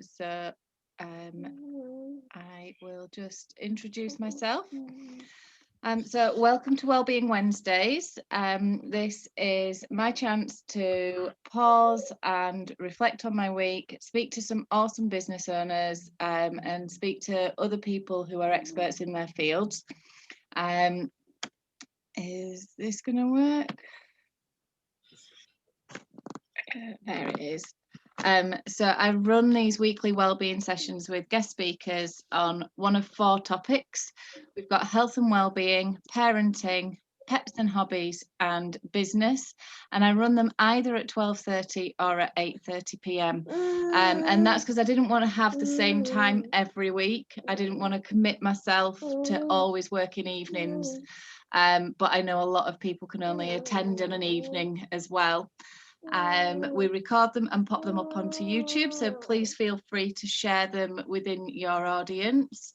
So I will just introduce myself. So welcome to Wellbeing Wednesdays. This is my chance to pause and reflect on my week, speak to some awesome business owners, and speak to other people who are experts in their fields. Is this going to work? There it is. So I run these weekly wellbeing sessions with guest speakers on one of 4 topics. We've got health and wellbeing, parenting, pets and hobbies, and business. And I run them either at 12:30 or at 8:30 p.m. And that's because I didn't want to have the same time every week. I didn't want to commit myself to always working evenings. But I know a lot of people can only attend in an evening as well. We record them and pop them up onto YouTube, so please feel free to share them within your audience.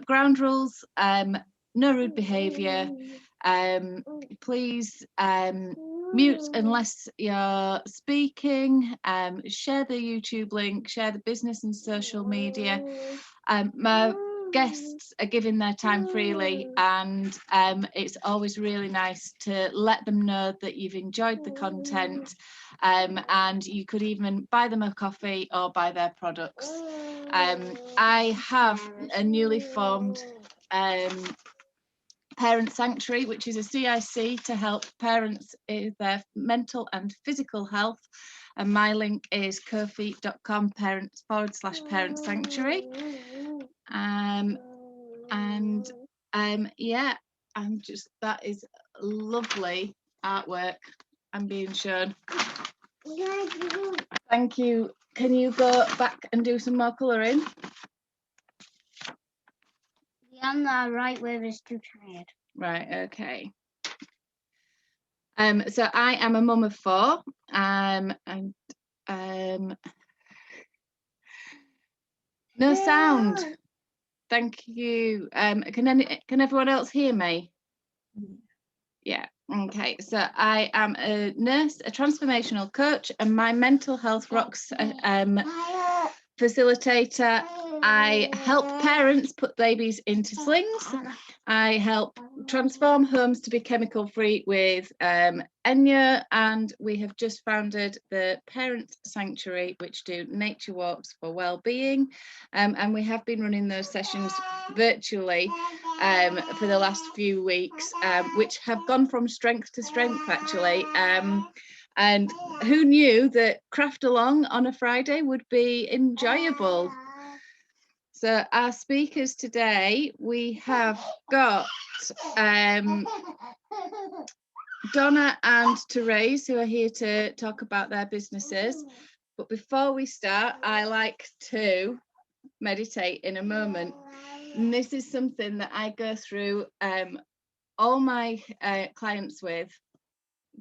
Ground rules: no rude behaviour. Please mute unless you're speaking. Share the YouTube link, share the business and social media. My guests are giving their time freely, and it's always really nice to let them know that you've enjoyed the content, and you could even buy them a coffee or buy their products. I have a newly formed Parent Sanctuary, which is a CIC to help parents with their mental and physical health, and my link is kofi.com/parent sanctuary. Yeah, that is lovely artwork I'm being shown. Thank you. Can you go back and do some more colouring? On the right where is too tired. Right, okay. So I am a mum of 4, and no sound. Thank you. Can everyone else hear me? Yeah. Okay. So I am a nurse, a transformational coach, and my mental health rocks facilitator. I help parents put babies into slings. I help transform homes to be chemical free with Enya, and we have just founded the Parent Sanctuary, which do nature walks for well-being, and we have been running those sessions virtually for the last few weeks, which have gone from strength to strength actually. And who knew that craft along on a Friday would be enjoyable? So our speakers today, we have got Donna and Therese, who are here to talk about their businesses. But before we start, I like to meditate in a moment. And this is something that I go through all my clients with.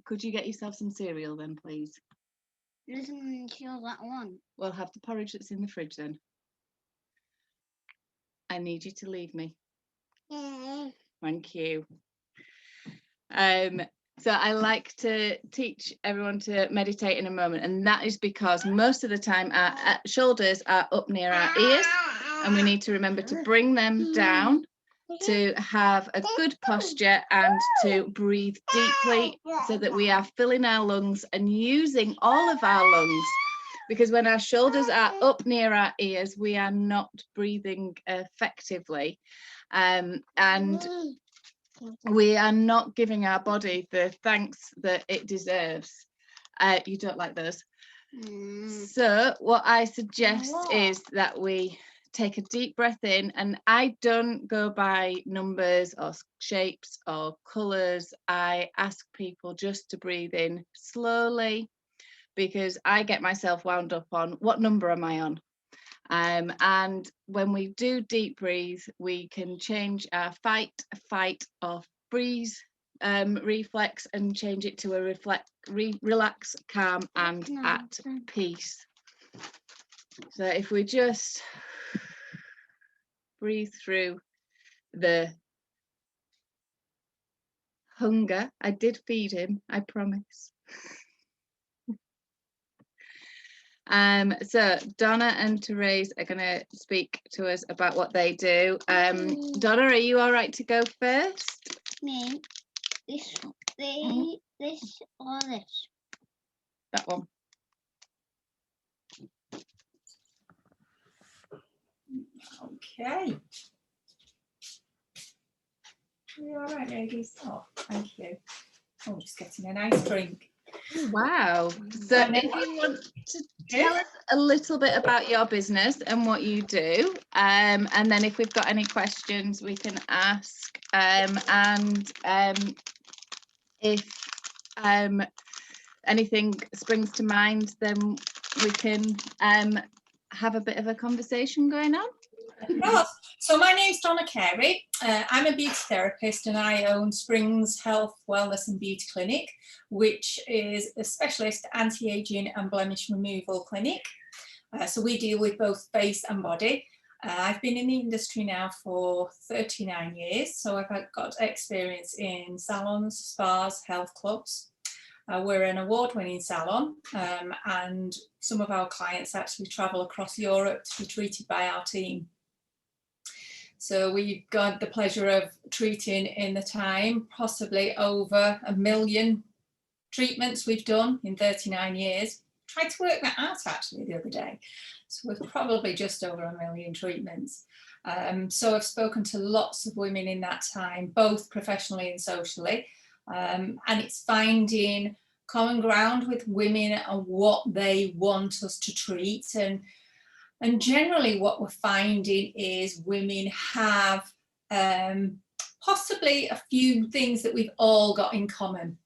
Could you get yourself some cereal then, please? Doesn't kill that one. Well, have the porridge that's in the fridge then. I need you to leave me. Yeah. Thank you. So I like to teach everyone to meditate in a moment, and that is because most of the time our shoulders are up near our ears, and we need to remember to bring them down to have a good posture and to breathe deeply so that we are filling our lungs and using all of our lungs. Because when our shoulders are up near our ears, we are not breathing effectively, and we are not giving our body the thanks that it deserves. You don't like those? So what I suggest is that we take a deep breath in, and I don't go by numbers or shapes or colours. I ask people just to breathe in slowly, because I get myself wound up on what number am I on. And when we do deep breathe, we can change our fight, or freeze reflex and change it to a relax, calm, and at peace. So if we just breathe through the hunger. I did feed him, I promise. So Donna and Therese are going to speak to us about what they do. Donna, are you all right to go first? Me. This or this? That one. Okay. Are you all right, ladies? Oh, thank you. Oh, I'm just getting a nice drink. Wow. So if you want to tell us a little bit about your business and what you do, and then if we've got any questions we can ask, if anything springs to mind, then we can have a bit of a conversation going on. So my name's Donna Carey. I'm a beauty therapist and I own Springs Health, Wellness and Beauty Clinic, which is a specialist anti-aging and blemish removal clinic. So we deal with both face and body. I've been in the industry now for 39 years, so I've got experience in salons, spas, health clubs. We're an award-winning salon, and some of our clients actually travel across Europe to be treated by our team. So we've got the pleasure of treating in the time possibly over 1 million treatments we've done in 39 years. Tried to work that out actually the other day. So we're probably just over 1 million treatments. So I've spoken to lots of women in that time, both professionally and socially. And it's finding common ground with women and what they want us to treat. And generally what we're finding is women have possibly a few things that we've all got in common.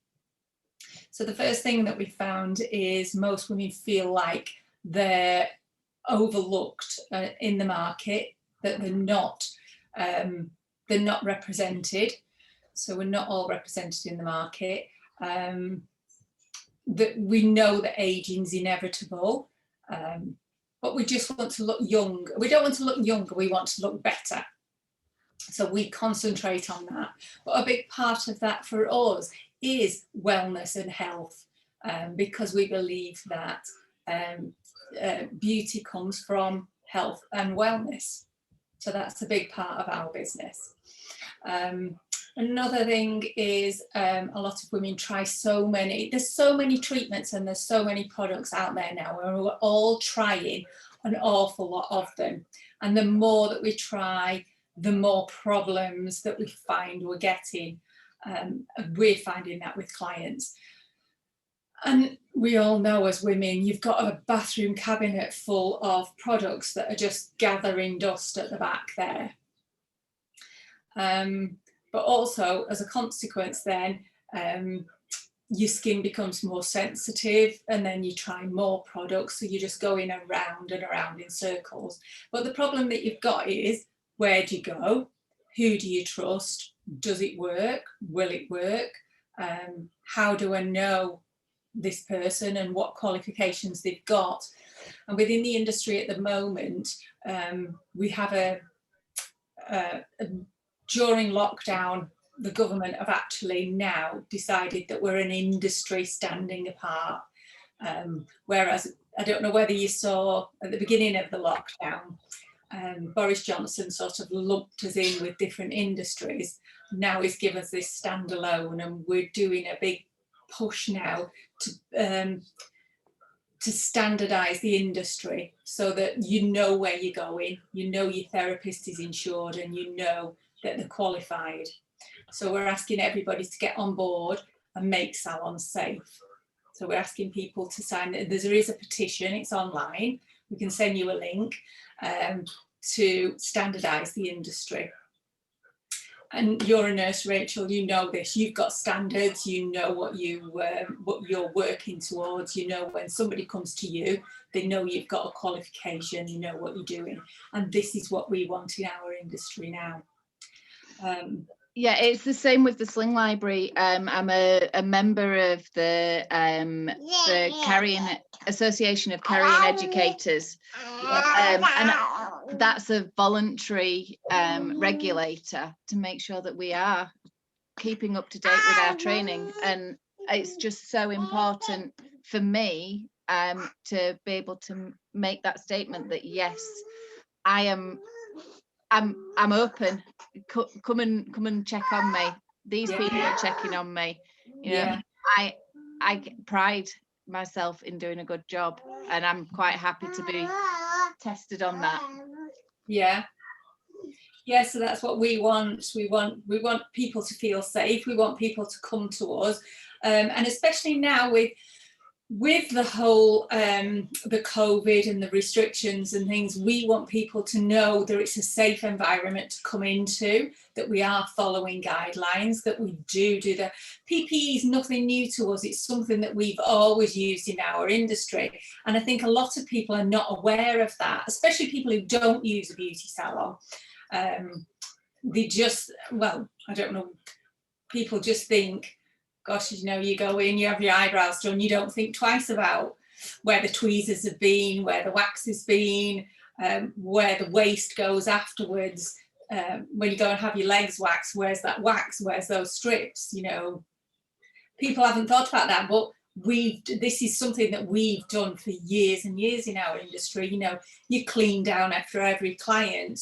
So the first thing that we found is most women feel like they're overlooked in the market, that they're not represented. So we're not all represented in the market. That we know that aging is inevitable. But we just want to look young. We don't want to look younger, we want to look better. So we concentrate on that. But a big part of that for us is wellness and health, because we believe that beauty comes from health and wellness. So that's a big part of our business. Another thing is a lot of women try there's so many treatments and there's so many products out there now, and we're all trying an awful lot of them. And the more that we try, the more problems that we find we're getting. We're finding that with clients. And we all know as women, you've got a bathroom cabinet full of products that are just gathering dust at the back there. But also as a consequence then, your skin becomes more sensitive and then you try more products. So you're just going around and around in circles. But the problem that you've got is, where do you go? Who do you trust? Does it work? Will it work? How do I know this person and what qualifications they've got? And within the industry at the moment, we have during lockdown, the government have actually now decided that we're an industry standing apart. Whereas, I don't know whether you saw at the beginning of the lockdown, Boris Johnson sort of lumped us in with different industries. Now he's given us this standalone, and we're doing a big push now to standardise the industry so that you know where you're going, you know your therapist is insured, and you know that they're qualified. So we're asking everybody to get on board and make salons safe. So we're asking people to sign. There is a petition, it's online. We can send you a link to standardise the industry. And you're a nurse, Rachel, you know this. You've got standards, you know what you're working towards. You know when somebody comes to you, they know you've got a qualification, you know what you're doing. And this is what we want in our industry now. Yeah, it's the same with the Sling Library. I'm a member of the Carrying Association of Carrying Educators, and that's a voluntary regulator to make sure that we are keeping up to date with our training. And it's just so important for me to be able to make that statement that yes, I'm open. Come and check on me. These people are checking on me. You know, I pride myself in doing a good job, and I'm quite happy to be tested on that. So that's what we want. We want people to feel safe. We want people to come to us, and especially now with the whole the COVID and the restrictions and things, we want people to know that it's a safe environment to come into, that we are following guidelines, that we do the PPE is nothing new to us. It's something that we've always used in our industry, and I think a lot of people are not aware of that, especially people who don't use a beauty salon. They just, well, I don't know, people just think, gosh, you know, you go in, you have your eyebrows done, you don't think twice about where the tweezers have been, where the wax has been, where the waste goes afterwards. When you go and have your legs waxed, where's that wax? Where's those strips? You know, people haven't thought about that, but this is something that we've done for years and years in our industry. You know, you clean down after every client,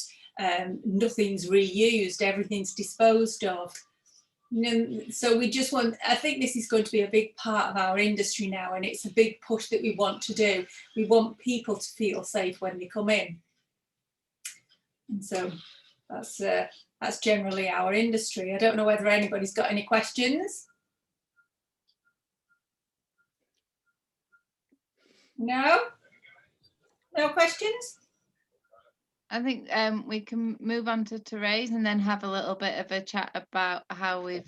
nothing's reused, everything's disposed of. You know, so we just want, I think this is going to be a big part of our industry now, and it's a big push that we want to do. We want people to feel safe when they come in, and so that's generally our industry. I don't know whether anybody's got any questions. No questions? I think we can move on to Therese and then have a little bit of a chat about how we've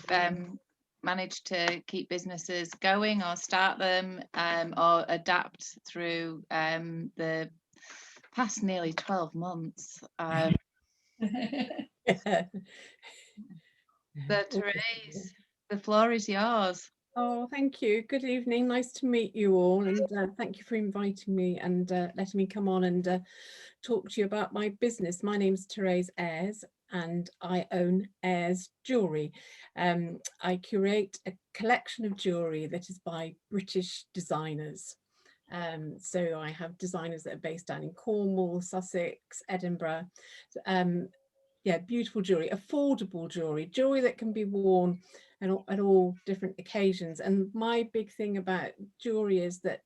managed to keep businesses going or start them or adapt through the past nearly 12 months. So Therese, the floor is yours. Oh, thank you. Good evening. Nice to meet you all, and thank you for inviting me and letting me come on and talk to you about my business. My name's Therese Ayres, and I own Ayres Jewellery. I curate a collection of jewellery that is by British designers. So I have designers that are based down in Cornwall, Sussex, Edinburgh. Yeah, beautiful jewellery, affordable jewellery that can be worn at all different occasions. And my big thing about jewellery is that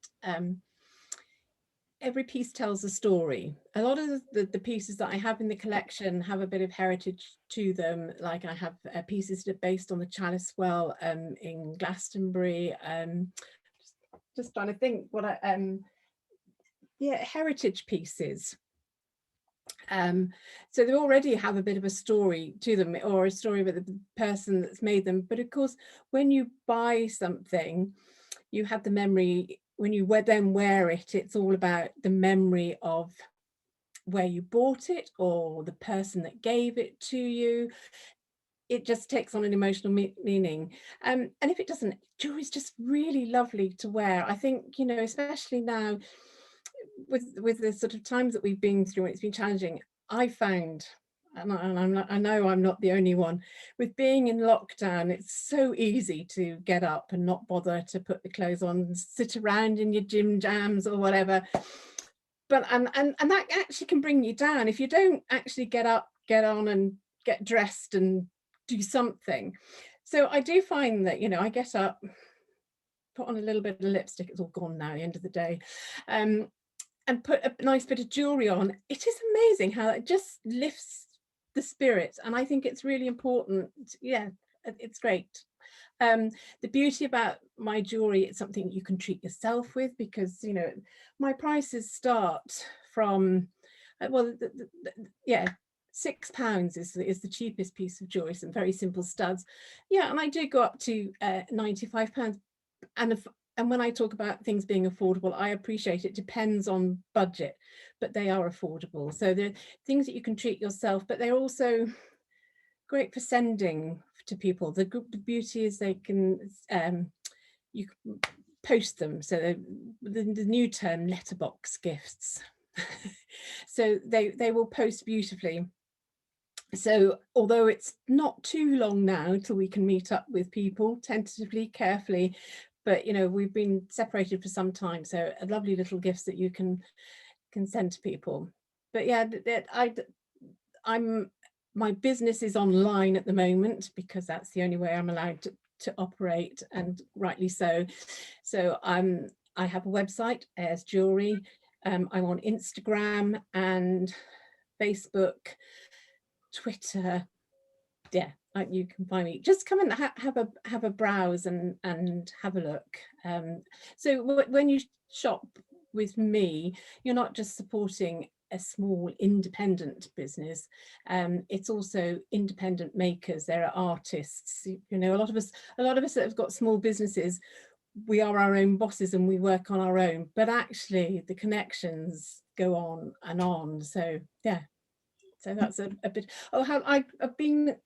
every piece tells a story. A lot of the pieces that I have in the collection have a bit of heritage to them. Like I have pieces that are based on the Chalice Well in Glastonbury. Just trying to think what heritage pieces. So they already have a bit of a story to them, or a story about the person that's made them. But of course, when you buy something, you have the memory. When you then wear it, it's all about the memory of where you bought it or the person that gave it to you. It just takes on an emotional meaning. And if it doesn't, jewelry is just really lovely to wear. I think, you know, especially now with the sort of times that we've been through, it's been challenging. I found, and I know I'm not the only one, with being in lockdown, it's so easy to get up and not bother to put the clothes on and sit around in your gym jams or whatever. But and that actually can bring you down if you don't actually get up, get on and get dressed and do something. So I do find that, you know, I get up, put on a little bit of lipstick, it's all gone now at the end of the day, and put a nice bit of jewelry on. It is amazing how it just lifts the spirits, and I think it's really important. Yeah, it's great. The beauty about my jewelry, it's something you can treat yourself with, because, you know, my prices start from £6 is the cheapest piece of jewelry, some very simple studs. Yeah, and I do go up to £95. And when I talk about things being affordable, I appreciate it depends on budget, but they are affordable. So they're things that you can treat yourself, but they're also great for sending to people. The beauty is they can, you can post them. So the new term, letterbox gifts. So they will post beautifully. So although it's not too long now till we can meet up with people, tentatively, carefully, but you know, we've been separated for some time, so lovely little gifts that you can send to people. But yeah, my business is online at the moment because that's the only way I'm allowed to operate, and rightly so. So I have a website, Airs Jewelry. I'm on Instagram and Facebook, Twitter. Yeah, you can find me. Just come and have a browse and have a look. So when you shop with me, you're not just supporting a small independent business. It's also independent makers. There are artists. You know, a lot of us that have got small businesses, we are our own bosses and we work on our own. But actually, the connections go on and on. So yeah. So that's a bit. Oh, how I've been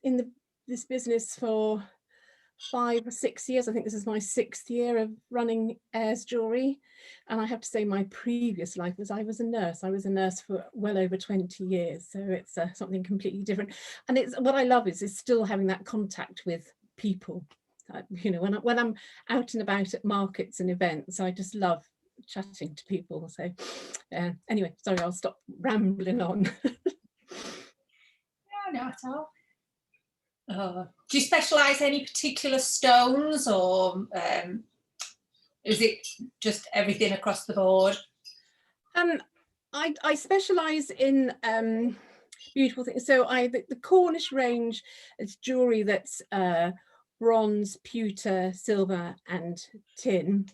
in this business for 5 or 6 years. I think this is my 6th year of running Airs Jewelry, and I have to say my previous life was I was a nurse. I was a nurse for well over 20 years, so it's something completely different. And it's what I love is still having that contact with people. You know, when I'm out and about at markets and events, I just love chatting to people. So anyway, sorry, I'll stop rambling on. No, not at all. Do you specialise any particular stones, or is it just everything across the board? I specialise in beautiful things. So the Cornish range is jewellery that's bronze, pewter, silver and tin.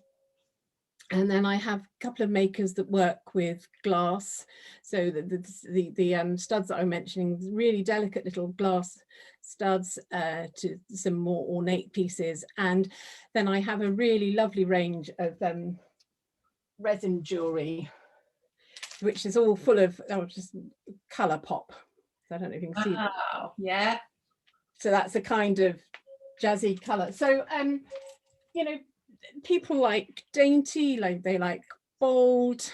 And then I have a couple of makers that work with glass. So the studs that I'm mentioning, really delicate little glass studs to some more ornate pieces. And then I have a really lovely range of resin jewelry, which is all full of just colour pop. So I don't know if you can see that. Oh, yeah. So that's a kind of jazzy colour. So you know, people like dainty, like they like bold,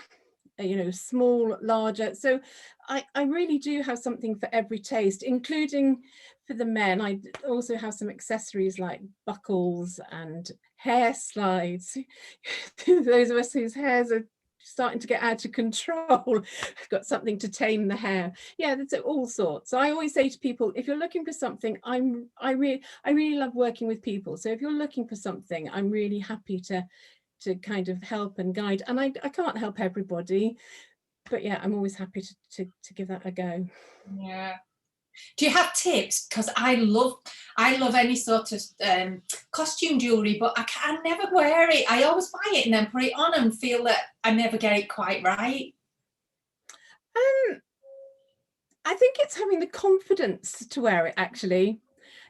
you know, small, larger. So I really do have something for every taste, including for the men. I also have some accessories like buckles and hair slides. Those of us whose hairs are starting to get out of control, I've got something to tame the hair. Yeah, that's all sorts. So I always say to people, if you're looking for something, I really love working with people. So if you're looking for something, I'm really happy to kind of help and guide. And I can't help everybody, but yeah, I'm always happy to give that a go. Yeah. Do you have tips? Because I love any sort of costume jewellery, but I can never wear it. I always buy it and then put it on and feel that I never get it quite right. I think it's having the confidence to wear it, actually.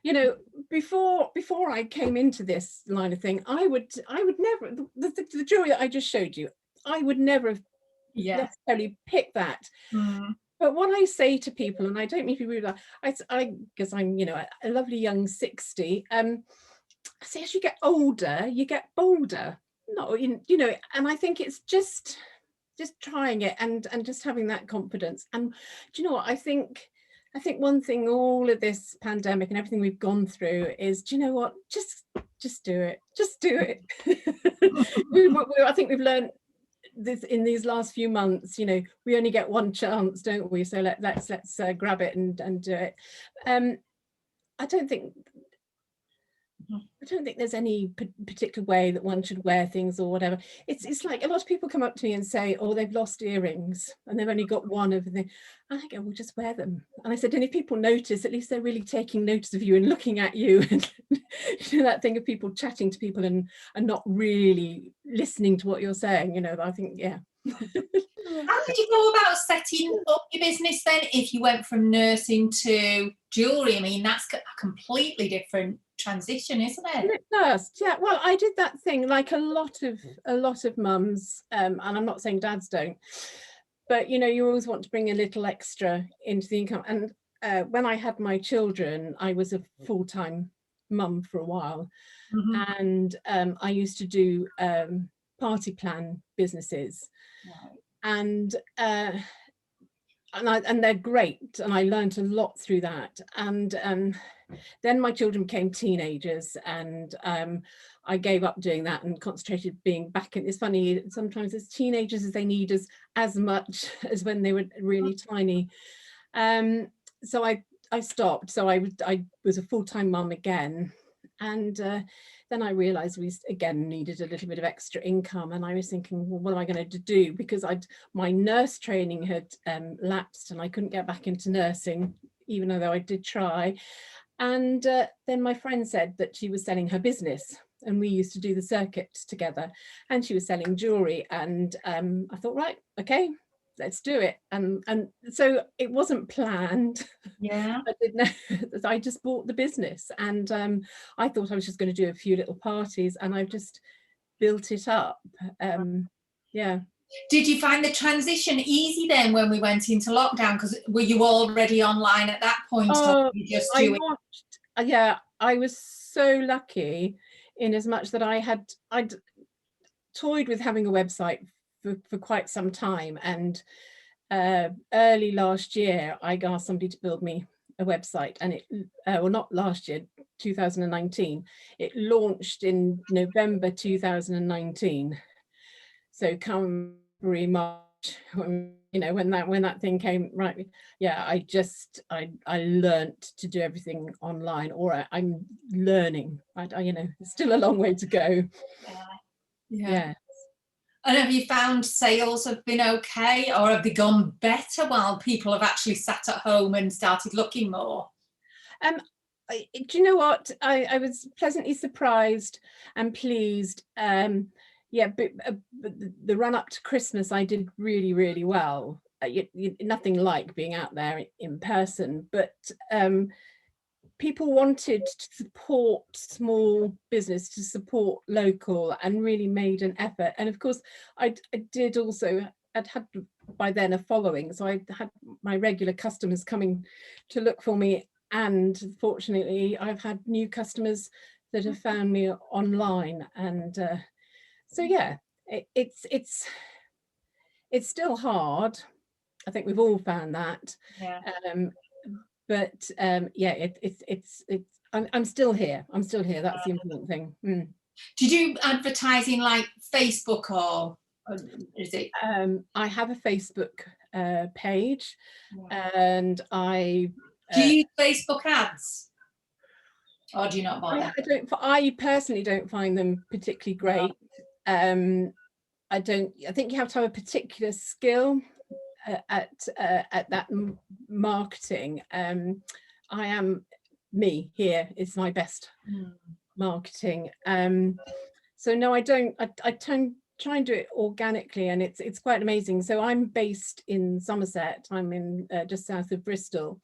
You know, before I came into this line of thing, I would never, the jewelry that I just showed you, I would never have necessarily picked that. But what I say to people, and I don't mean to be rude, because I'm, you know, a lovely young 60, I say as you get older, you get bolder. No, you know, and I think it's just trying it and just having that confidence. And do you know what, I think one thing all of this pandemic and everything we've gone through is, do you know what, just do it, I think we've learned this in these last few months. You know, we only get one chance, don't we? So let's grab it and do it. I don't think there's any particular way that one should wear things or whatever. It's like a lot of people come up to me and say, oh, they've lost earrings and they've only got one of them. And I go, well, just wear them. And I said, and if people notice, at least they're really taking notice of you and looking at you. And you know, that thing of people chatting to people and not really listening to what you're saying, you know, I think, yeah. How did you go about setting up your business then, if you went from nursing to jewellery? I mean, that's a completely different transition, isn't it? It does, yeah. Well, I did that thing like a lot of mums, and I'm not saying dads don't, but you know, you always want to bring a little extra into the income. And when I had my children, I was a full-time mum for a while, and I used to do party plan businesses. And they're great, and I learned a lot through that. And then my children became teenagers, and I gave up doing that and concentrated being back in. It's funny, sometimes as teenagers, they need us as much as when they were really tiny. So I stopped. So I was a full-time mum again. And then I realized we again needed a little bit of extra income, and I was thinking, well, what am I going to do? Because my nurse training had lapsed and I couldn't get back into nursing, even though I did try. And then my friend said that she was selling her business, and we used to do the circuit together, and she was selling jewelry, and I thought, right, okay, let's do it. And so it wasn't planned. Yeah. I didn't know. I just bought the business, and I thought I was just going to do a few little parties, and I've just built it up. Yeah. Did you find the transition easy then when we went into lockdown? Because were you already online at that point? Oh, or you just do it? yeah, I was so lucky in as much that I'd toyed with having a website for quite some time, and early last year I asked somebody to build me a website, and it well, not last year, 2019, it launched in November 2019. So come March, when that thing came, right, yeah, I learned to do everything online, or I'm learning. There's still a long way to go. Yeah. And have you found sales have been okay, or have they gone better while people have actually sat at home and started looking more? Do you know what? I was pleasantly surprised and pleased. Yeah, but the run up to Christmas, I did really, really well. Nothing like being out there in person, but people wanted to support small business, to support local, and really made an effort. And of course, I'd had by then a following, so I had my regular customers coming to look for me, and fortunately I've had new customers that have found me online. And so yeah, it's still hard. I think we've all found that. Yeah. But yeah, I'm still here. That's the important thing. Did you advertise in like Facebook, or is it? I have a Facebook page, and I do you use Facebook ads, or do you not bother? I personally don't find them particularly great. No. I think you have to have a particular skill at that marketing. I am me here is my best marketing. So no, I don't. I try and do it organically, and it's quite amazing. So I'm based in Somerset. I'm in just south of Bristol,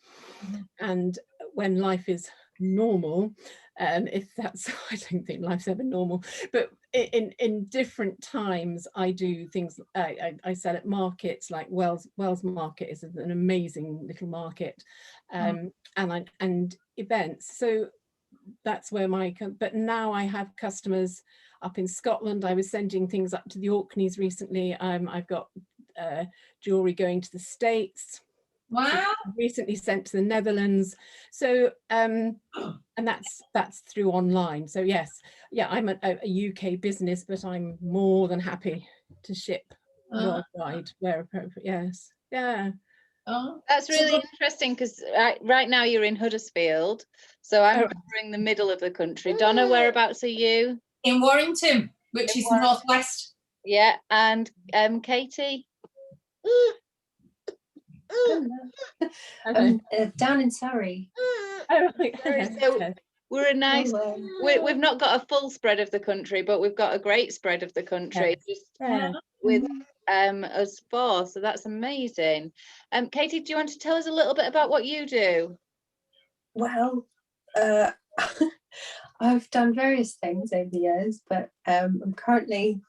and when life is normal, if that's, I don't think life's ever normal, but in different times I do things. I sell at markets like Wells Market is an amazing little market, and events. So that's where but now I have customers up in Scotland. I was sending things up to the Orkneys recently. I've got jewelry going to the States. Wow. Recently sent to the Netherlands. So and that's through online. So yes, yeah, I'm a UK business, but I'm more than happy to ship worldwide where appropriate. Yes. Yeah. Oh, that's really interesting, because right now you're in Huddersfield, so I'm covering the middle of the country. Donna, whereabouts are you? In Warrington, which is northwest. Yeah, and Katie? Down in Surrey. So we're a nice, we've not got a full spread of the country, but we've got a great spread of the country, just with us four, so that's amazing. Katie, do you want to tell us a little bit about what you do? Well, I've done various things over the years, but I'm currently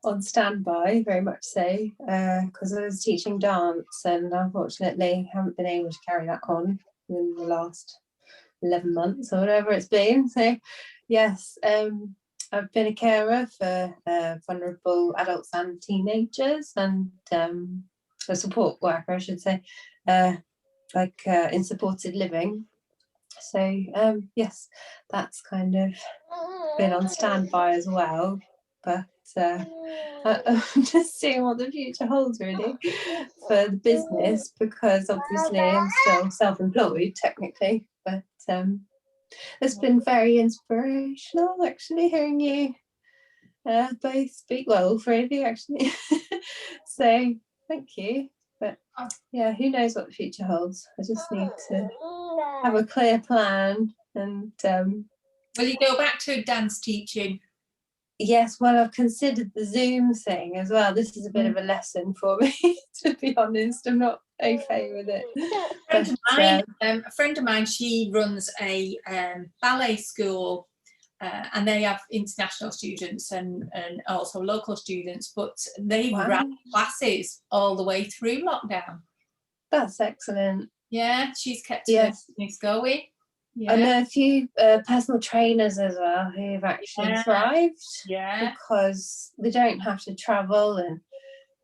on standby, very much so, because I was teaching dance, and unfortunately haven't been able to carry that on in the last 11 months or whatever it's been. So yes, I've been a carer for vulnerable adults and teenagers, and a support worker, I should say, in supported living. So yes, that's kind of been on standby as well, but I'm just seeing what the future holds really for the business, because obviously I'm still self-employed technically, but it's been very inspirational actually hearing you both speak, well, all three of you actually. So thank you. But yeah, who knows what the future holds. I just need to have a clear plan. And will you go back to dance teaching? yes, well, I've considered the Zoom thing as well. This is a bit of a lesson for me, to be honest. I'm not au fait with it. A friend of mine, she runs a ballet school, and they have international students and also local students, but they ran classes all the way through lockdown. That's excellent. Yeah, she's kept her business going. Yeah. I know a few personal trainers as well who've actually thrived, because they don't have to travel, and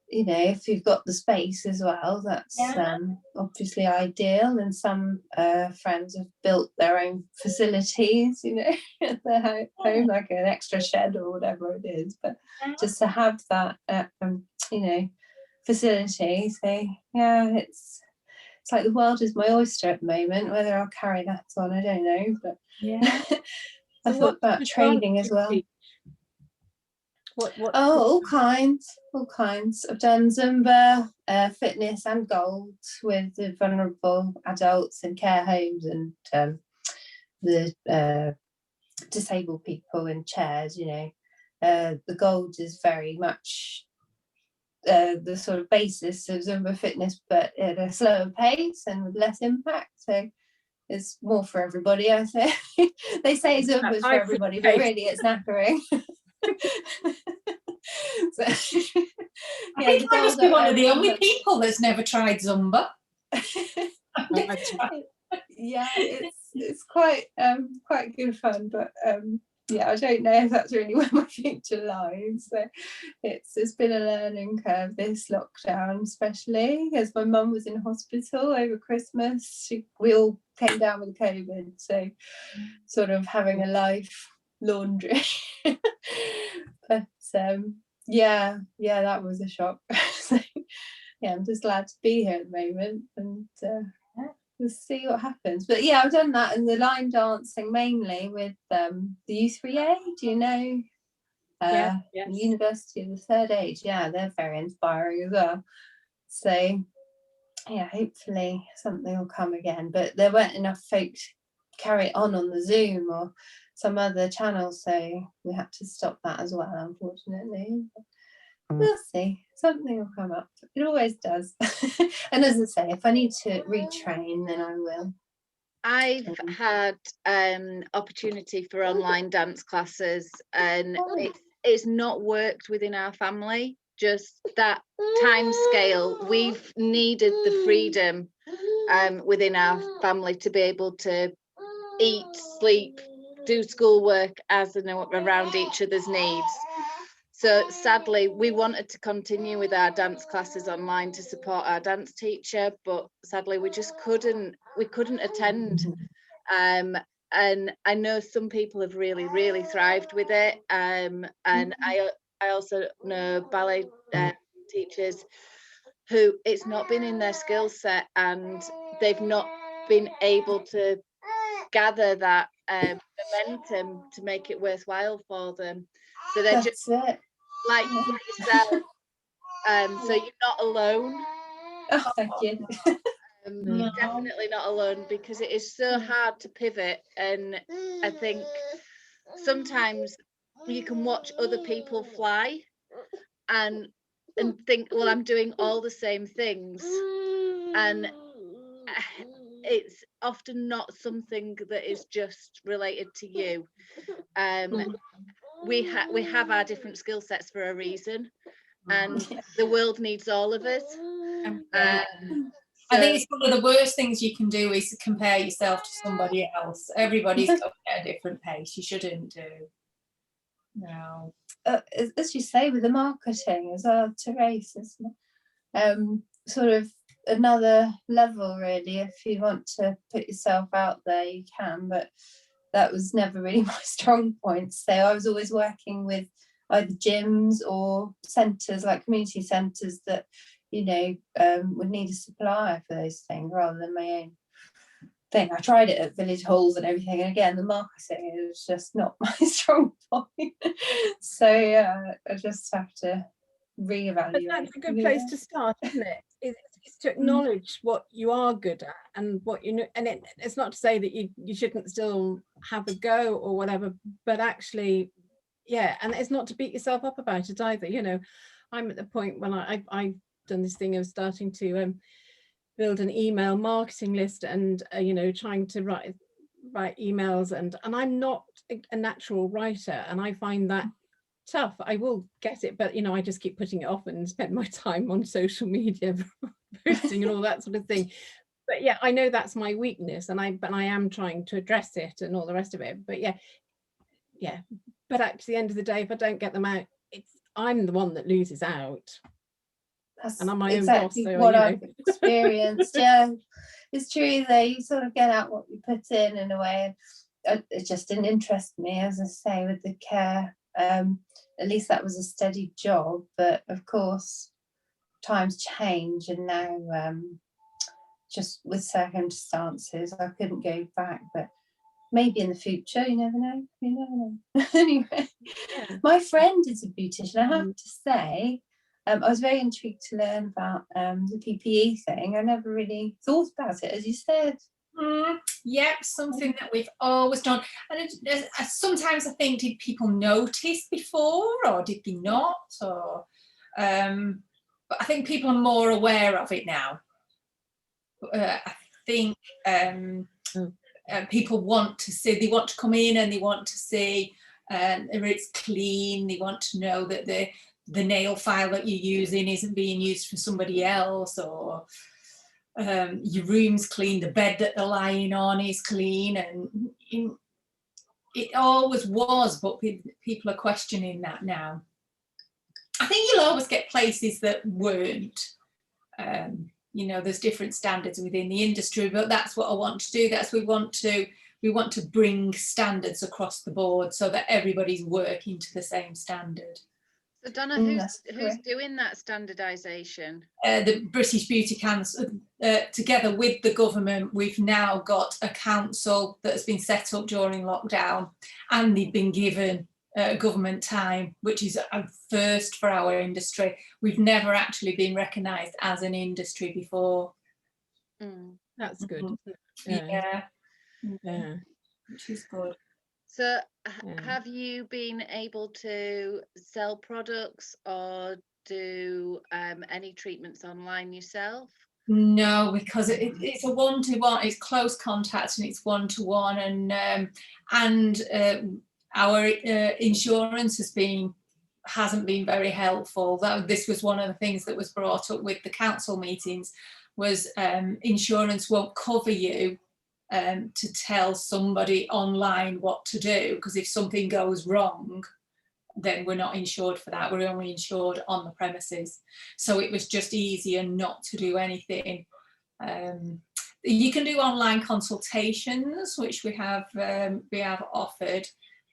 you know, if you've got the space as well, that's obviously ideal. And some friends have built their own facilities, you know, at their home, like an extra shed or whatever it is, but just to have that you know, facility. So yeah, it's like the world is my oyster at the moment. Whether I'll carry that on, I don't know, but I thought about training as well. All kinds. I've done Zumba, fitness and gold with the vulnerable adults in care homes, and the disabled people in chairs, you know. The gold is very much the sort of basis of Zumba fitness, but at a slower pace and with less impact. So it's more for everybody, I say. They say Zumba's for everybody, but really it's knackering. So, I think I must be one of the only people that's never tried Zumba. Yeah, it's quite good fun, but yeah, I don't know if that's really where my future lies. So it's been a learning curve this lockdown, especially as my mum was in hospital over Christmas. We all came down with COVID, so sort of having a life laundry. But yeah, that was a shock. So yeah, I'm just glad to be here at the moment, and we'll see what happens. But yeah, I've done that, and the line dancing mainly with the U3A. Do you know? Yes. The University of the Third Age. Yeah, they're very inspiring as well. So yeah, hopefully something will come again. But there weren't enough folk to carry it on the Zoom or some other channel, so we had to stop that as well, unfortunately. We'll see, something will come up. It always does. And as I say, if I need to retrain, then I will. I've had opportunity for online dance classes, and it's not worked within our family. Just that time scale, we've needed the freedom within our family to be able to eat, sleep, do schoolwork as and around each other's needs. So sadly, we wanted to continue with our dance classes online to support our dance teacher, but sadly we just couldn't attend. And I know some people have really thrived with it. And I also know ballet teachers who it's not been in their skill set, and they've not been able to gather that momentum to make it worthwhile for them. So they're just like yourself. So you're not alone. Oh, thank you. You're definitely not alone, because it is so hard to pivot. And I think sometimes you can watch other people fly and think, well, I'm doing all the same things, and it's often not something that is just related to you. We have our different skill sets for a reason, and the world needs all of us. I think it's one of the worst things you can do is to compare yourself to somebody else. Everybody's going at a different pace. You shouldn't do. No. As you say, with the marketing as well, Therese, isn't it? Sort of another level, really. If you want to put yourself out there, you can, but that was never really my strong point. So I was always working with either gyms or centres, like community centres that, you know, would need a supplier for those things rather than my own thing. I tried it at village halls and everything, and again, the marketing is just not my strong point. So yeah, I just have to reevaluate. But that's a good place to start, isn't it? It's to acknowledge what you are good at and what you know. And it's not to say that you shouldn't still have a go or whatever, but actually, yeah. And it's not to beat yourself up about it either. You know, I'm at the point when I've done this thing of starting to build an email marketing list, and you know, trying to write emails, and I'm not a natural writer, and I find that tough. I will get it, but you know, I just keep putting it off and spend my time on social media posting and all that sort of thing. But yeah, I know that's my weakness, and I am trying to address it and all the rest of it. But yeah, but at the end of the day, if I don't get them out, I'm the one that loses out. That's and I'm my exactly own boss, so, what I've experienced. Yeah, it's true though, you sort of get out what you put in a way. It just didn't interest me, as I say, with the care. At least that was a steady job, but of course times change, and now just with circumstances I couldn't go back, but maybe in the future, you never know. Anyway, yeah. My friend is a beautician. I have to say, I was very intrigued to learn about the PPE thing. I never really thought about it, as you said. Yep, something that we've always done. And sometimes I think, did people notice before, or did they not? Or, but I think people are more aware of it now. I think people want to see, they want to come in and they want to see if it's clean. They want to know that the nail file that you're using isn't being used for somebody else, or your room's clean, the bed that they're lying on is clean. And it always was, but people are questioning that now. I think you'll always get places that weren't. You know, there's different standards within the industry, but that's what I want to do. That's we want to bring standards across the board so that everybody's working to the same standard. So Donna, who's doing that standardisation? The British Beauty Council, together with the government. We've now got a council that has been set up during lockdown, and they've been given government time, which is a first for our industry. We've never actually been recognised as an industry before. That's good. Yeah, which is good. So have you been able to sell products or do any treatments online yourself? No, because it's a one-to-one, it's close contact and it's one-to-one, and our insurance hasn't been very helpful. This was one of the things that was brought up with the council meetings, was insurance won't cover you to tell somebody online what to do, because if something goes wrong, then we're not insured for that. We're only insured on the premises. So it was just easier not to do anything. You can do online consultations, which we have offered,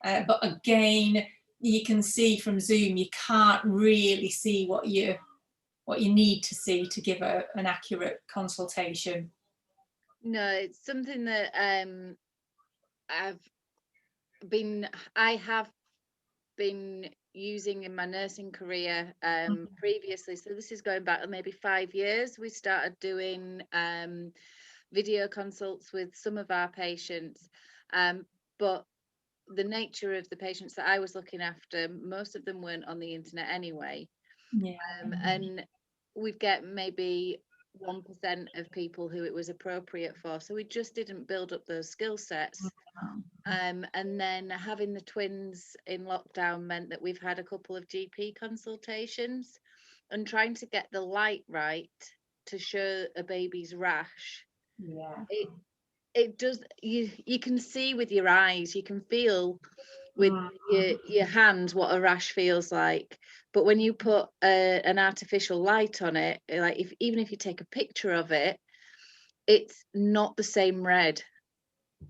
but again, you can see from Zoom, you can't really see what you need to see to give an accurate consultation. No, it's something that I have been using in my nursing career previously. So this is going back maybe 5 years. We started doing video consults with some of our patients, but the nature of the patients that I was looking after, most of them weren't on the internet anyway. And we'd get maybe 1% of people who it was appropriate for, so we just didn't build up those skill sets. And then having the twins in lockdown meant that we've had a couple of GP consultations, and trying to get the light right to show a baby's rash. It does, you can see with your eyes, you can feel with your hand what a rash feels like, but when you put an artificial light on it, like even if you take a picture of it, it's not the same red.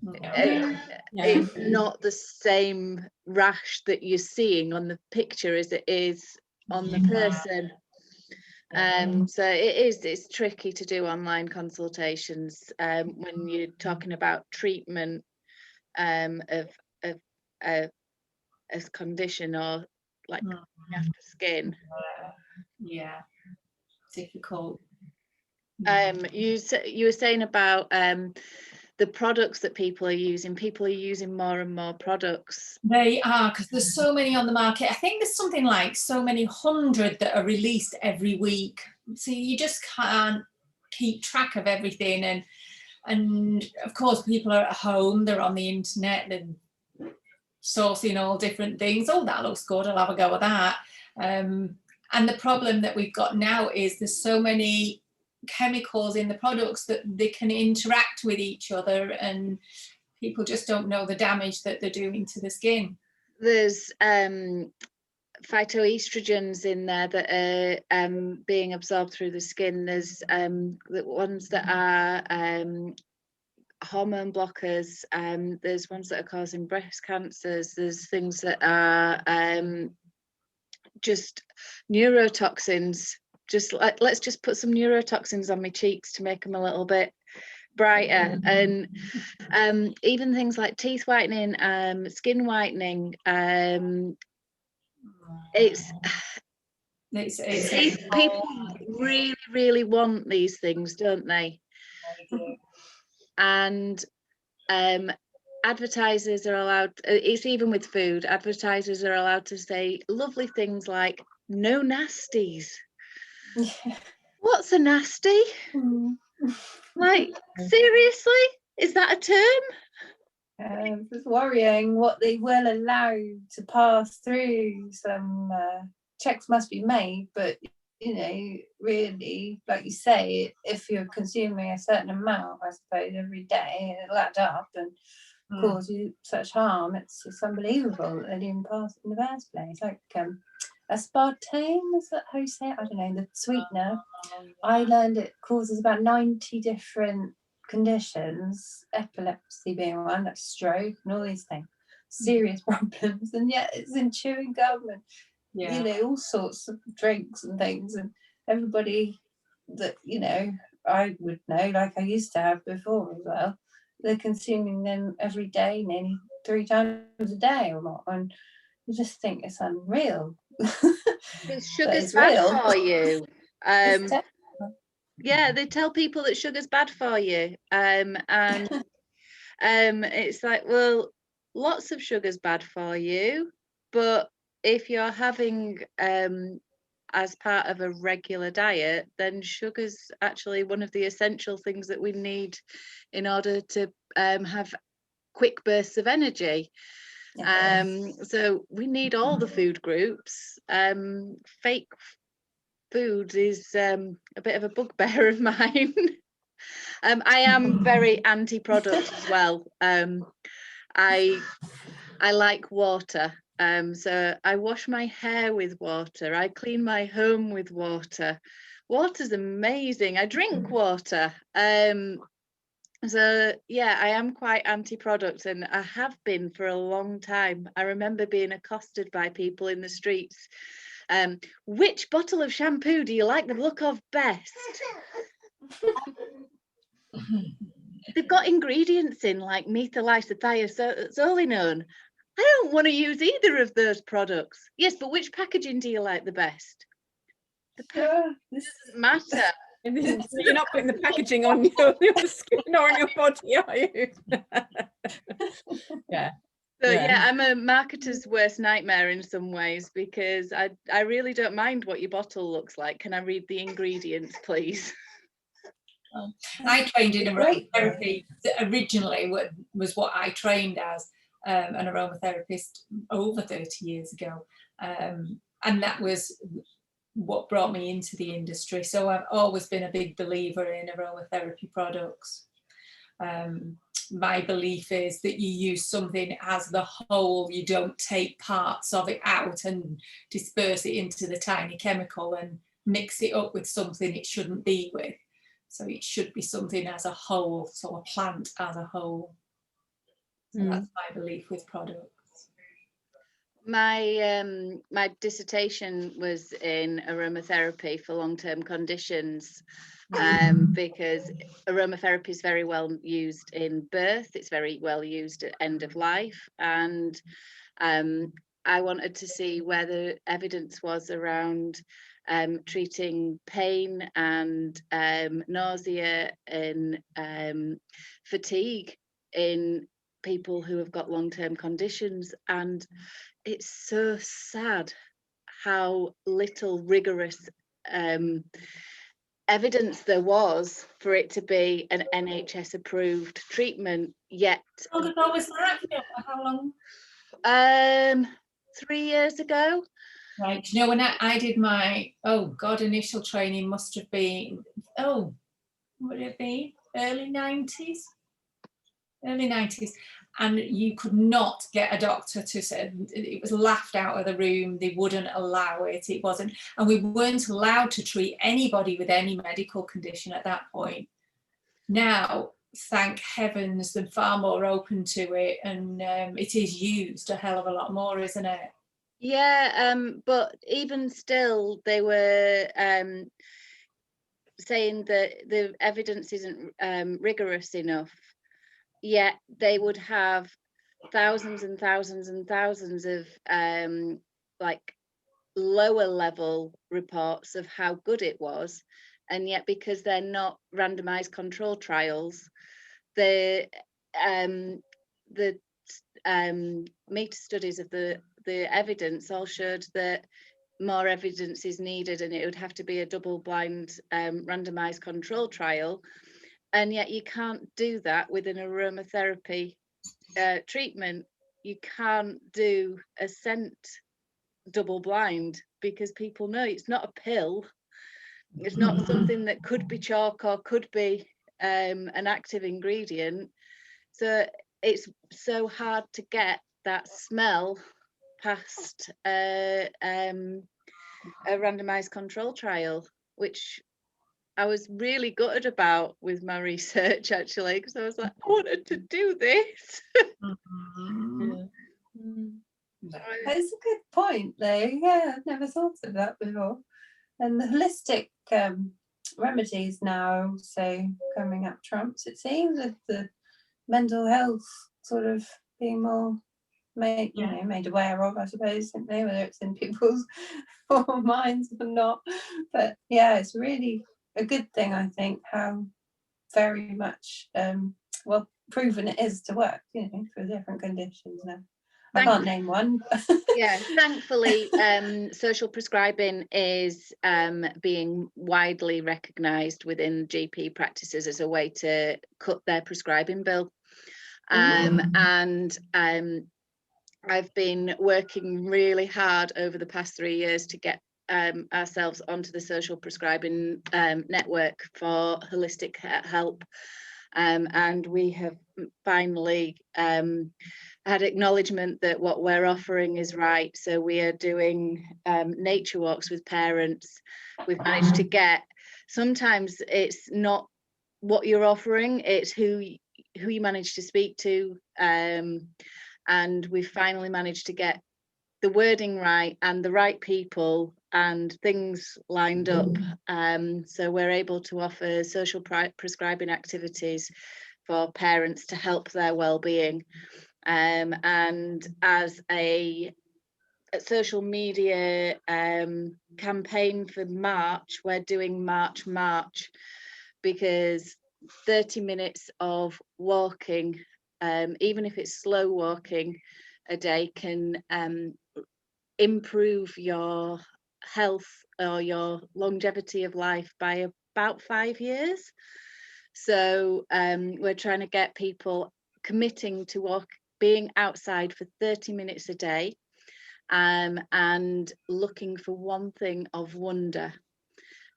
It's not the same rash that you're seeing on the picture as it is on the person. So it's tricky to do online consultations when you're talking about treatment of a condition, or like after skin. Difficult. You were saying about the products that people are using. People are using more and more products. They are, because there's so many on the market. I think there's something like so many hundred that are released every week. So you just can't keep track of everything. And of course, people are at home, they're on the internet and sourcing all different things. Oh, that looks good, I'll have a go at that. And the problem that we've got now is there's so many chemicals in the products that they can interact with each other, and people just don't know the damage that they're doing to the skin. There's phytoestrogens in there that are being absorbed through the skin. There's the ones that are hormone blockers. There's ones that are causing breast cancers. There's things that are just neurotoxins. Just like, let's just put some neurotoxins on my cheeks to make them a little bit brighter. And even things like teeth whitening, skin whitening, people really want these things, don't they? And advertisers are allowed, it's even with food, advertisers are allowed to say lovely things like no nasties. What's a nasty? Like, seriously, is that a term? It's worrying what they will allow to pass through. Some checks must be made, but you know, really, like you say, if you're consuming a certain amount, I suppose, every day, it'll add up and cause you such harm. It's unbelievable that they didn't pass in the first place. Like aspartame, is that how you say it? I don't know, the sweetener. I learned it causes about 90 different conditions, epilepsy being one, that's stroke and all these things, serious problems, and yet it's in chewing gum and you know, all sorts of drinks and things, and everybody that, you know, I would know, like I used to have before as well, they're consuming them every day, nearly 3 times a day or more, and you just think it's unreal. Sugar's bad for you. Yeah, they tell people that sugar's bad for you, and it's like, well, lots of sugar's bad for you, but if you're having as part of a regular diet, then sugar's actually one of the essential things that we need in order to have quick bursts of energy. So we need all the food groups. Fake food is a bit of a bugbear of mine. I am very anti-product as well. I like water. So I wash my hair with water. I clean my home with water. Water's amazing. I drink water. So yeah, I am quite anti-product, and I have been for a long time. I remember being accosted by people in the streets. Which bottle of shampoo do you like the look of best? They've got ingredients in like methyl isothiazolinone. I don't want to use either of those products. Yes, but which packaging do you like the best? The packaging doesn't matter. You're not putting the packaging on your skin or on your body, are you? So yeah, I'm a marketer's worst nightmare in some ways, because I really don't mind what your bottle looks like. Can I read the ingredients, please? I trained in aromatherapy. Originally was what I trained as an aromatherapist over 30 years ago, and that was what brought me into the industry. So I've always been a big believer in aromatherapy products. my belief is that you use something as the whole. You don't take parts of it out and disperse it into the tiny chemical and mix it up with something it shouldn't be with. So it should be something as a whole, so a plant as a whole. So that's my belief with products. My dissertation was in aromatherapy for long-term conditions, because aromatherapy is very well used in birth, it's very well used at end of life, and I wanted to see where the evidence was around treating pain and nausea and fatigue in people who have got long-term conditions. And it's so sad how little rigorous evidence there was for it to be an NHS approved treatment yet. How long ago was that? You don't know how long? 3 years ago. Right, you know, when I did my, initial training must have been, would it be early 90s? Early 90s. And you could not get a doctor to say, it was laughed out of the room, they wouldn't allow it, it wasn't, and we weren't allowed to treat anybody with any medical condition at that point. Now, thank heavens, they're far more open to it, and it is used a hell of a lot more, isn't it? Yeah, but even still, they were saying that the evidence isn't rigorous enough, yet they would have thousands and thousands and thousands of like lower level reports of how good it was, and yet because they're not randomized control trials, the meta studies of the evidence all showed that more evidence is needed, and it would have to be a double-blind randomized control trial, and yet you can't do that with an aromatherapy treatment. You can't do a scent double-blind because people know it's not a pill, it's not something that could be chalk or could be an active ingredient, so it's so hard to get that smell past a randomized control trial, which I was really gutted about with my research, actually, because I was like, I wanted to do this. That's a good point, though. Yeah, I've never thought of that before. And the holistic remedies now, so coming up trumps, it seems, with the mental health sort of being more made aware of, I suppose, don't they, whether it's in people's minds or not. But yeah, it's really a good thing, I think, how very much well proven it is to work, for different conditions now. I can't name one. Yeah, thankfully, social prescribing is being widely recognised within GP practices as a way to cut their prescribing bill. And I've been working really hard over the past 3 years to get ourselves onto the social prescribing network for holistic help. And we have finally had acknowledgement that what we're offering is right. So we are doing nature walks with parents. We've managed to get, sometimes it's not what you're offering, it's who you manage to speak to. And we've finally managed to get the wording right and the right people and things lined up. So we're able to offer social prescribing activities for parents to help their well-being. And as a social media campaign for March, we're doing March, because 30 minutes of walking, even if it's slow walking a day, can improve your health or your longevity of life by about 5 years. So we're trying to get people committing to being outside for 30 minutes a day, and looking for one thing of wonder.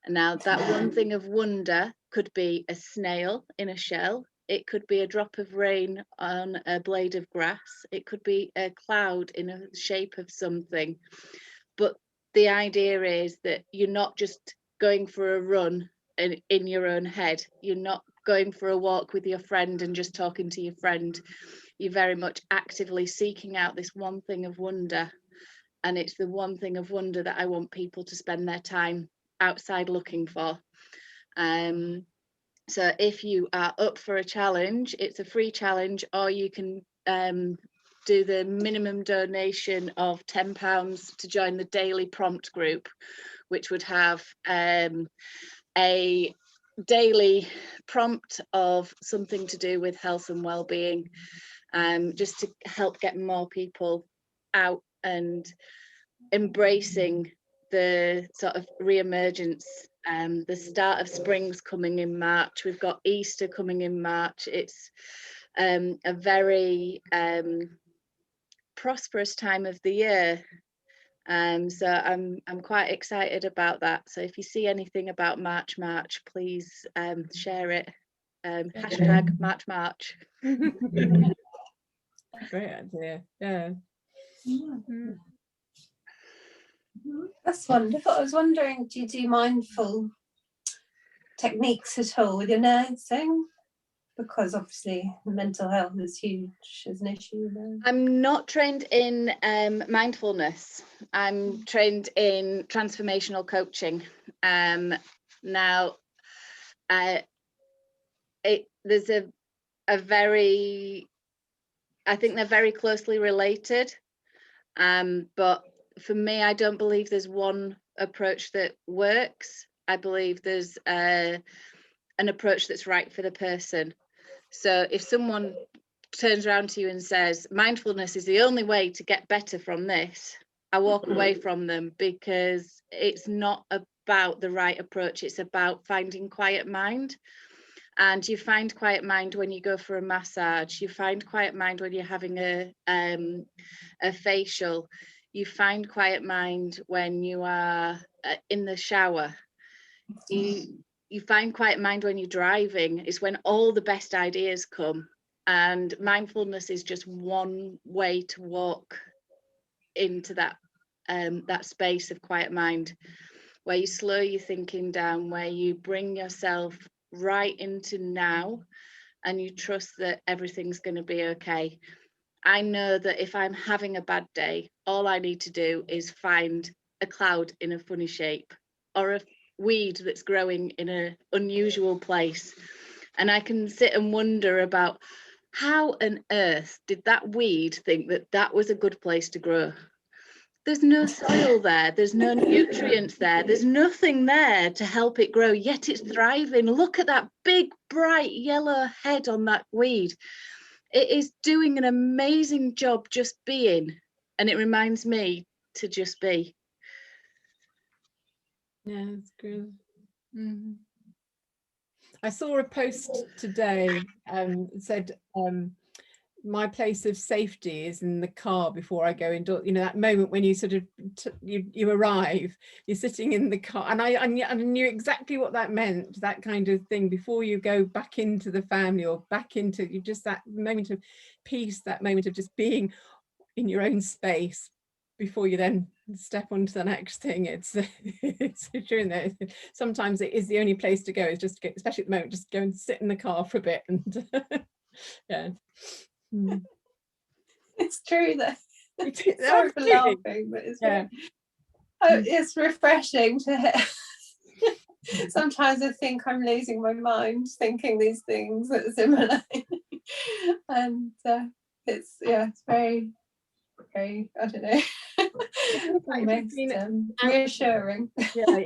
Now that one thing of wonder could be a snail in a shell, it could be a drop of rain on a blade of grass, it could be a cloud in a shape of something. But the idea is that you're not just going for a run in your own head, you're not going for a walk with your friend and just talking to your friend. You're very much actively seeking out this one thing of wonder, and it's the one thing of wonder that I want people to spend their time outside looking for. So if you are up for a challenge, it's a free challenge, or you can do the minimum donation of £10 to join the daily prompt group, which would have a daily prompt of something to do with health and well-being, just to help get more people out and embracing the sort of re-emergence. The start of spring's coming in March. We've got Easter coming in March. It's a very prosperous time of the year. So I'm quite excited about that. So if you see anything about March, please share it. Hashtag March. Great idea. Yeah. Mm. That's wonderful. I was wondering, do you do mindful techniques at all with your nursing? Because obviously mental health is huge as an issue there. I'm not trained in mindfulness. I'm trained in transformational coaching. Now, there's a very, I think they're very closely related. But for me, I don't believe there's one approach that works. I believe there's an approach that's right for the person. So if someone turns around to you and says, mindfulness is the only way to get better from this, I walk away from them, because it's not about the right approach. It's about finding quiet mind. And you find quiet mind when you go for a massage. You find quiet mind when you're having a facial. You find quiet mind when you are in the shower. You find quiet mind when you're driving. It's when all the best ideas come. And mindfulness is just one way to walk into that space of quiet mind, where you slow your thinking down, where you bring yourself right into now, and you trust that everything's going to be okay. I know that if I'm having a bad day, all I need to do is find a cloud in a funny shape, or a weed that's growing in an unusual place, and I can sit and wonder about how on earth did that weed think that that was a good place to grow. There's no soil there, there's no nutrients there, there's nothing there to help it grow, yet it's thriving. Look at that big bright yellow head on that weed. It is doing an amazing job just being, and it reminds me to just be. Yeah, it's good. Mm-hmm. I saw a post today said my place of safety is in the car before I go indoors. You know, that moment when you sort of you arrive, you're sitting in the car, and I knew exactly what that meant, that kind of thing, before you go back into the family or back into you, just that moment of peace, that moment of just being in your own space before you then step onto the next thing. It's true in there. Sometimes it is the only place to go, is just to go, especially at the moment, just go and sit in the car for a bit. And yeah. It's true that sorry for laughing, but it's it's refreshing to hear. Sometimes I think I'm losing my mind thinking these things that are similar. And it's very, very, I don't know, almost reassuring. Yeah.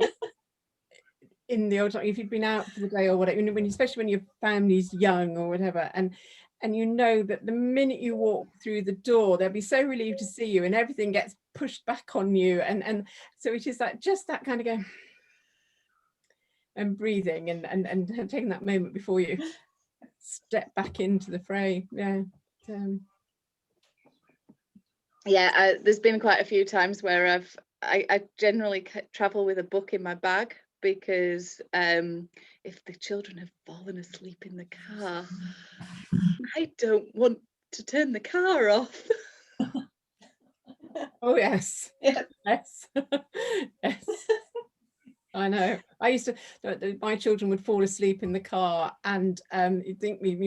In the old time, if you've been out for the day or whatever, especially when your family's young or whatever, and you know that the minute you walk through the door, they'll be so relieved to see you, and everything gets pushed back on you, and so it is like just that kind of going and breathing and taking that moment before you step back into the fray. There's been quite a few times where I generally travel with a book in my bag, because if the children have fallen asleep in the car, I don't want to turn the car off. Oh yes. Yeah. Yes. Yes. I know. I used to, my children would fall asleep in the car, and you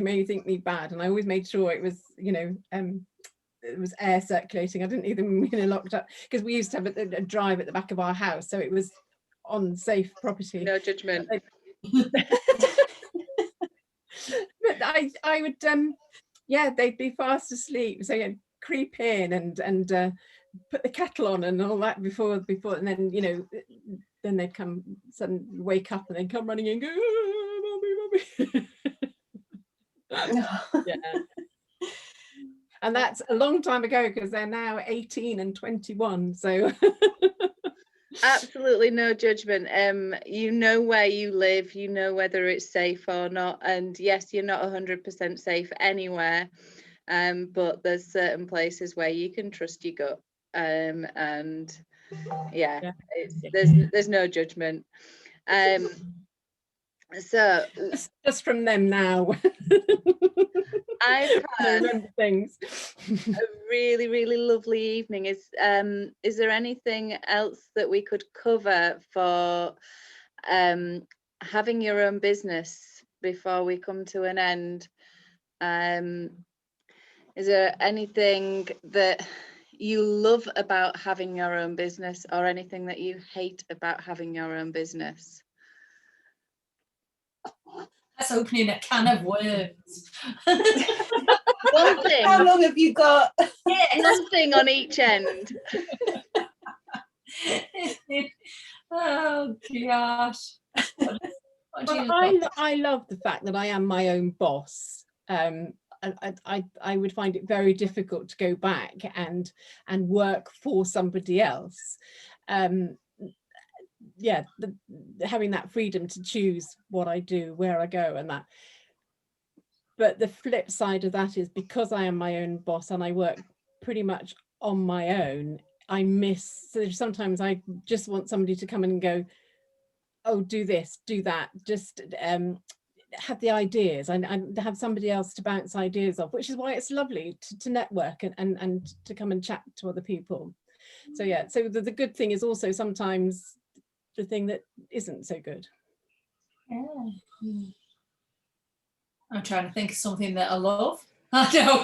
may think me bad, and I always made sure it was, it was air circulating. I didn't leave them, locked up, because we used to have a drive at the back of our house, so it was on safe property. No judgment. But I would, they'd be fast asleep, so yeah, creep in and put the kettle on and all that before, and then then they'd come, suddenly wake up and then come running in, and go, oh, mommy. Yeah. And that's a long time ago, because they're now 18 and 21, so Absolutely no judgment. You know where you live, you know whether it's safe or not, and yes, you're not 100% safe anywhere, but there's certain places where you can trust your gut, and yeah. There's no judgment. So just from them now. I've had remember things. a really, really lovely evening. Is there anything else that we could cover for having your own business before we come to an end? Is there anything that you love about having your own business, or anything that you hate about having your own business? That's opening a can of worms. One thing. How long have you got? One thing on each end. Oh gosh. What do you Well, love? I love the fact that I am my own boss. I would find it very difficult to go back and work for somebody else. Having that freedom to choose what I do, where I go, and that. But the flip side of that is, because I am my own boss and I work pretty much on my own, so sometimes I just want somebody to come in and go, oh, do this, do that, just have the ideas, and have somebody else to bounce ideas off, which is why it's lovely to network and to come and chat to other people. So yeah, so the good thing is also sometimes the thing that isn't so good. Yeah. I'm trying to think of something that I love. I know.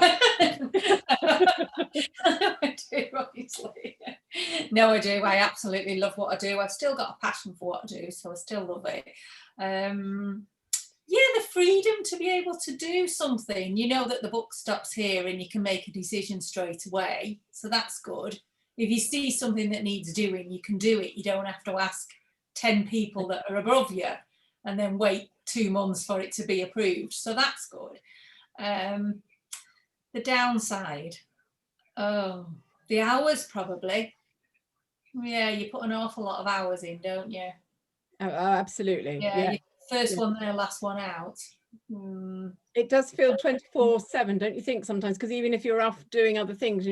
I do, obviously. No, I do. I absolutely love what I do. I've still got a passion for what I do, so I still love it. The freedom to be able to do something. You know that the book stops here and you can make a decision straight away. So that's good. If you see something that needs doing, you can do it. You don't have to ask 10 people that are above you and then wait 2 months for it to be approved. So that's good. The downside, the hours probably. Yeah, you put an awful lot of hours in, don't you? Oh, absolutely. Yeah. First one there, last one out. It does feel 24/7, don't you think, sometimes? Because even if you're off doing other things,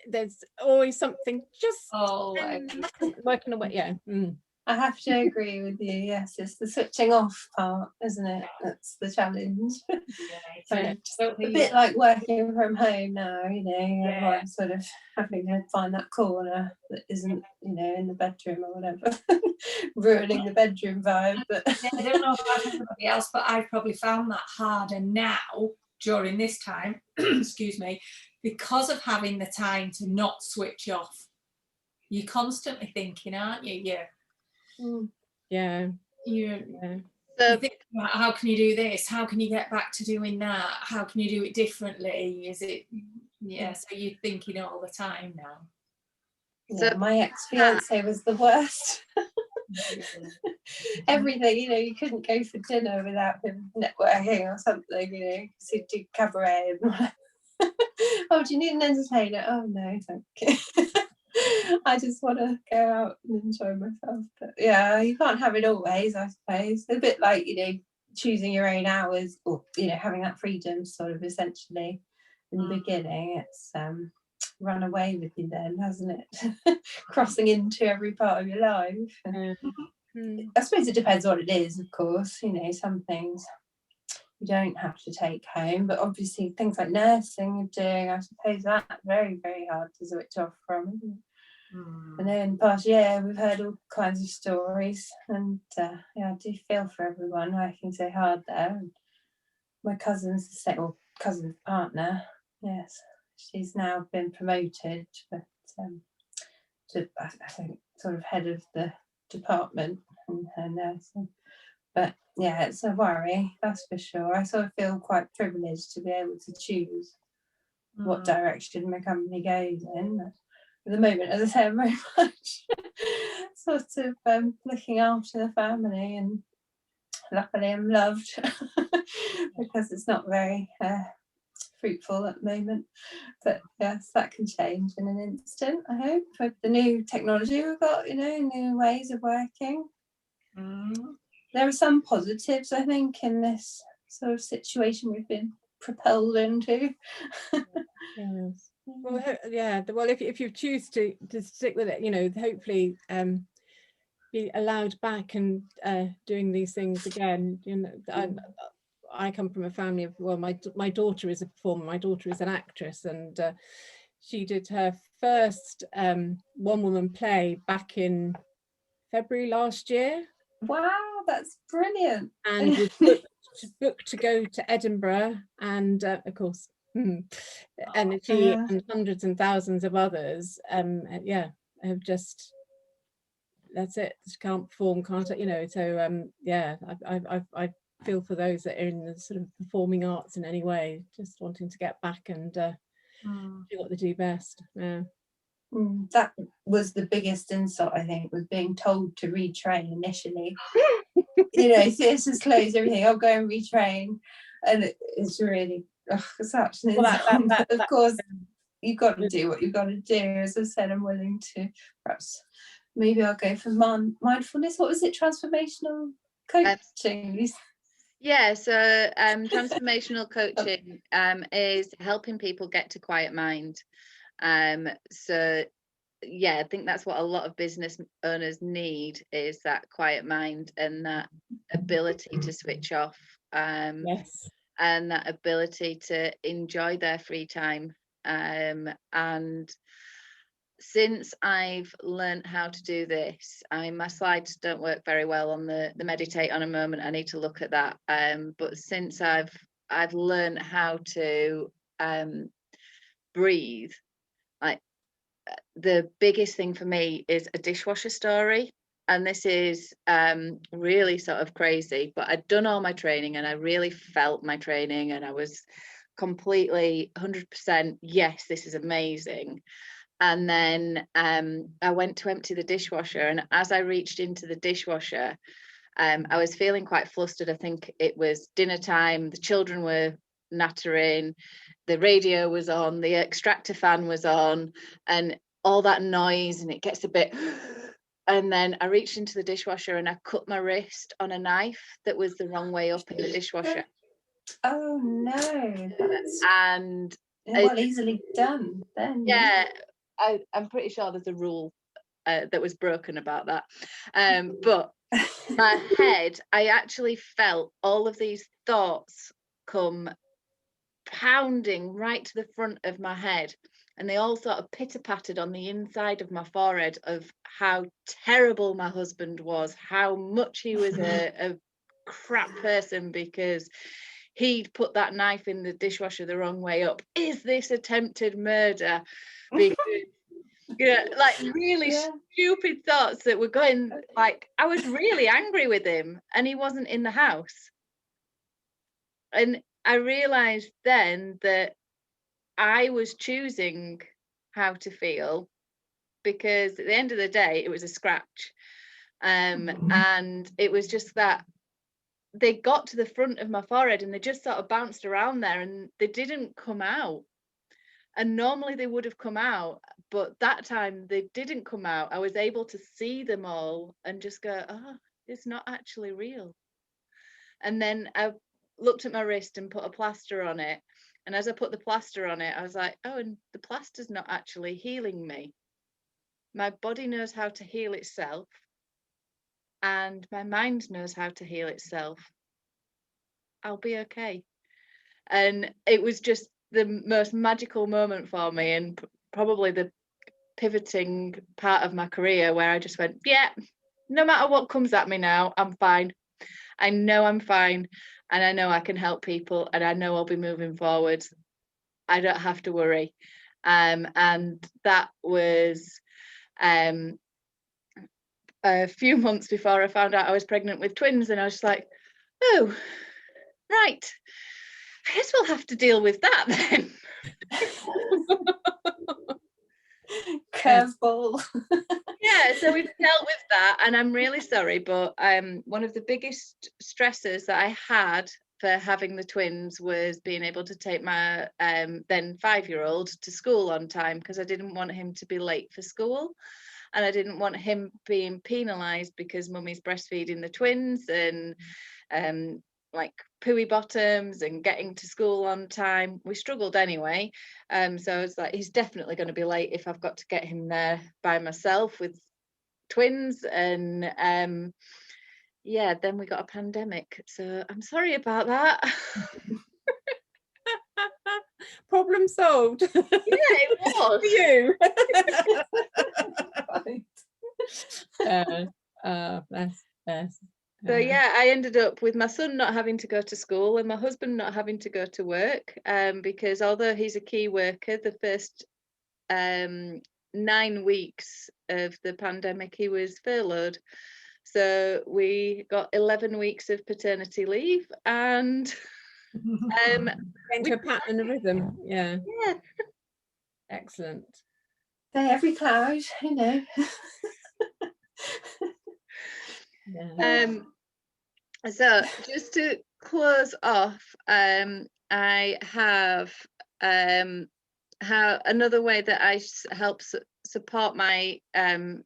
there's always something just working away. Yeah. I have to agree with you. Yes, it's the switching off part, isn't it? That's the challenge. A bit like working from home now, everyone's sort of having to find that corner that isn't, in the bedroom or whatever, ruining the bedroom vibe. But I don't know about everybody else, but I've probably found that harder now during this time, excuse me, because of having the time to not switch off. You're constantly thinking, aren't you? Yeah. You think, how can you do this? How can you get back to doing that? How can you do it differently? Is it, so you're thinking all the time now. Yeah, my ex-fiance was the worst. Everything, you couldn't go for dinner without him networking or something, because he'd do cabaret and oh, do you need an entertainer? Oh no, thank you. I just want to go out and enjoy myself. But yeah, you can't have it always, I suppose. A bit like, choosing your own hours, or having that freedom sort of essentially in the beginning. It's run away with you then, hasn't it? Crossing into every part of your life. I suppose it depends what it is, of course. You know, some things you don't have to take home, but obviously things like nursing you're doing, I suppose that's very, very hard to switch off from, isn't it? And then in the past year we've heard all kinds of stories, and I do feel for everyone working so hard there. And my cousin's the same, or cousin's partner, yes, she's now been promoted, but to I think sort of head of the department in her nursing. But yeah, it's a worry, that's for sure. I sort of feel quite privileged to be able to choose what direction my company goes in. But at the moment, as I say, I'm very much sort of looking after the family, and luckily I'm loved because it's not very fruitful at the moment. But yes, that can change in an instant, I hope, with the new technology we've got, you know, new ways of working. There are some positives, I think, in this sort of situation we've been propelled into. Yes. Well, yeah. Well, if you choose to stick with it, you know, hopefully be allowed back and doing these things again. You know, I come from a family of, well, my daughter is a performer. My daughter is an actress, and she did her first one-woman play back in February last year. Wow, that's brilliant. And was booked to go to Edinburgh, and of course, and she and hundreds and thousands of others, have just, that's it, just can't perform, can't, you know. So I feel for those that are in the sort of performing arts in any way, just wanting to get back and do what they do best. Yeah. That was the biggest insult, I think, was being told to retrain initially. You know, theatres closed, everything, I'll go and retrain, and it's really such an insult. Of course, you've got to do what you've got to do. As I said, I'm willing to, perhaps maybe I'll go for mindfulness. What was it? Transformational coaching? Yeah, so transformational coaching is helping people get to quiet mind. So yeah, I think that's what a lot of business owners need, is that quiet mind and that ability to switch off, Yes. and that ability to enjoy their free time. And since I've learned how to do this, my slides don't work very well on the meditate on a moment. I need to look at that. But since I've learned how to breathe, like, the biggest thing for me is a dishwasher story. And this is really sort of crazy, but I'd done all my training and I really felt my training, and I was completely 100% yes, this is amazing. And then I went to empty the dishwasher, and as I reached into the dishwasher, I was feeling quite flustered. I think it was dinner time, the children were nattering, the radio was on, the extractor fan was on, and all that noise, and it gets a bit, and then I reached into the dishwasher and I cut my wrist on a knife that was the wrong way up in the dishwasher. Oh no, that's and well easily done then. Yeah, I'm pretty sure there's a rule that was broken about that, but my head, I actually felt all of these thoughts come pounding right to the front of my head, and they all sort of pitter-pattered on the inside of my forehead of how terrible my husband was, how much he was a crap person because he'd put that knife in the dishwasher the wrong way up. Is this attempted murder? Because like really stupid thoughts that were going, like, I was really angry with him and he wasn't in the house. And I realized then that I was choosing how to feel, because at the end of the day it was a scratch, and it was just that they got to the front of my forehead and they just sort of bounced around there and they didn't come out. And normally they would have come out, but that time they didn't come out. I was able to see them all and just go, oh, it's not actually real. And then I looked at my wrist and put a plaster on it. And as I put the plaster on it, I was like, oh, and the plaster's not actually healing me. My body knows how to heal itself. and my mind knows how to heal itself, I'll be okay. And it was just the most magical moment for me, and probably the pivoting part of my career where I just went, yeah, no matter what comes at me now, I'm fine. I know I'm fine, and I know I can help people, and I know I'll be moving forwards. I don't have to worry. And that was a few months before I found out I was pregnant with twins, and I was just like, oh, right, I guess we'll have to deal with that then. Curveball. Yeah, so we've dealt with that, and I'm really sorry, but one of the biggest stresses that I had for having the twins was being able to take my then 5-year-old to school on time, because I didn't want him to be late for school, and I didn't want him being penalised because mummy's breastfeeding the twins and like pooey bottoms and getting to school on time. We struggled anyway, so I was like, he's definitely going to be late if I've got to get him there by myself with twins. And yeah, then we got a pandemic, so I'm sorry about that. Problem solved. Yeah, it was. For you. Bless. So yeah, I ended up with my son not having to go to school and my husband not having to go to work, because although he's a key worker, the first 9 weeks of the pandemic he was furloughed. So we got 11 weeks of paternity leave, and into a pattern and a rhythm. Yeah. Excellent. So every cloud, you know. Yeah. So just to close off, I have how another way that I help support my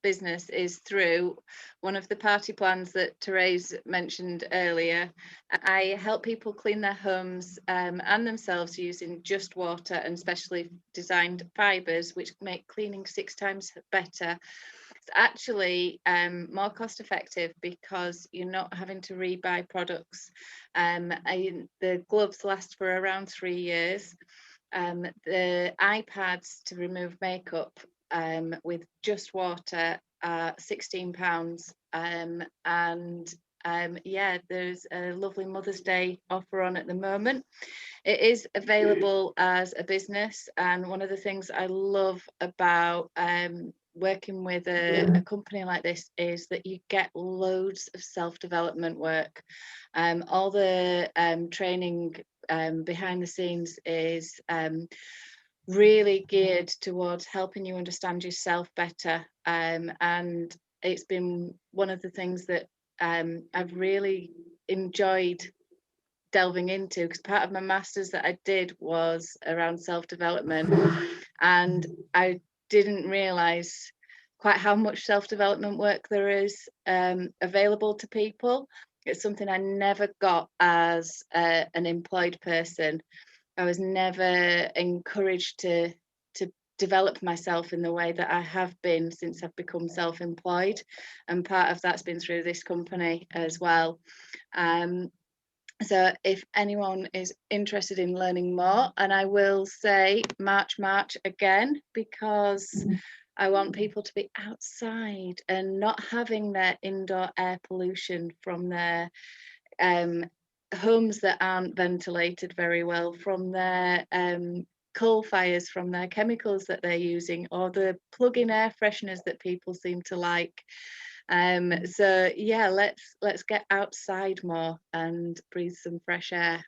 business is through one of the party plans that Therese mentioned earlier. I help people clean their homes and themselves using just water and specially designed fibres, which make cleaning 6 times better. It's actually more cost effective because you're not having to rebuy products. The gloves last for around 3 years. The iPads to remove makeup with just water are £16. Yeah, there's a lovely Mother's Day offer on at the moment. It is available as a business, and one of the things I love about working with a company like this is that you get loads of self-development work. All the training behind the scenes is really geared towards helping you understand yourself better, and it's been one of the things that I've really enjoyed delving into, because part of my master's that I did was around self-development, and I didn't realize quite how much self-development work there is available to people. It's something I never got as an employed person. I was never encouraged to develop myself in the way that I have been since I've become self-employed, and part of that's been through this company as well. So if anyone is interested in learning more, and I will say March again, because I want people to be outside and not having their indoor air pollution from their homes that aren't ventilated very well, from their coal fires, from their chemicals that they're using, or the plug-in air fresheners that people seem to like. So yeah, let's get outside more and breathe some fresh air.